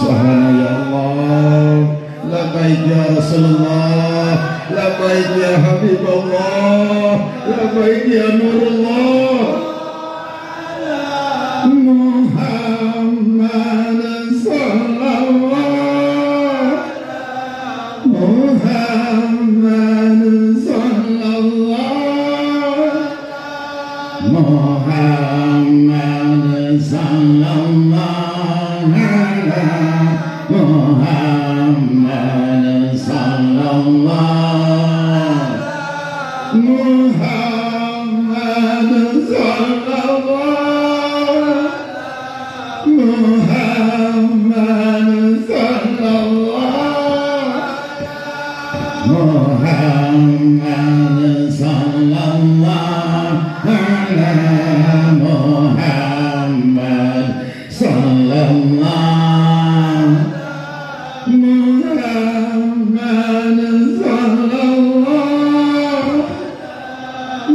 sahlan ya Allah. Labbaik ya Rasulullah, labbaik ya Habibullah, labbaik ya Nurullah. Muhammad sallallahu, Muhammad sallallahu, Muhammad sallallahu alaihi Muhammad sallallahu, Muhammad sallallahu, Muhammad sallallahu, Muhammad sallallahu alaihi Muhammad sallallahu, Muhammad sallallahu,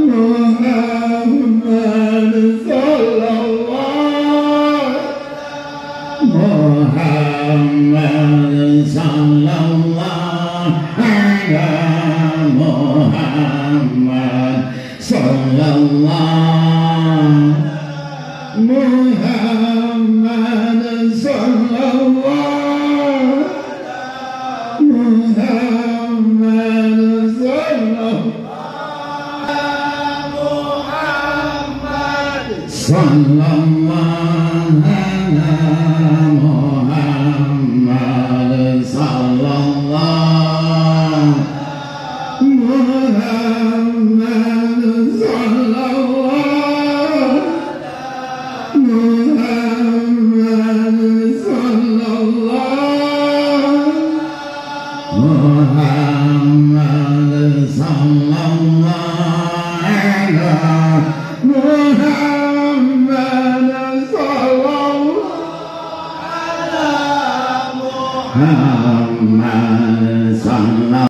Muhammad sallallahu, Muhammad sallallahu ala Muhammad sallallahu, Muhammad sallallahu, Muhammad sallallahu, sallallahu ala Muhammad sallallahu, Muhammad sallallahu, Muhammad sallallahu, Muhammad sallallahu ala Muhammad sallallahu ala Muhammad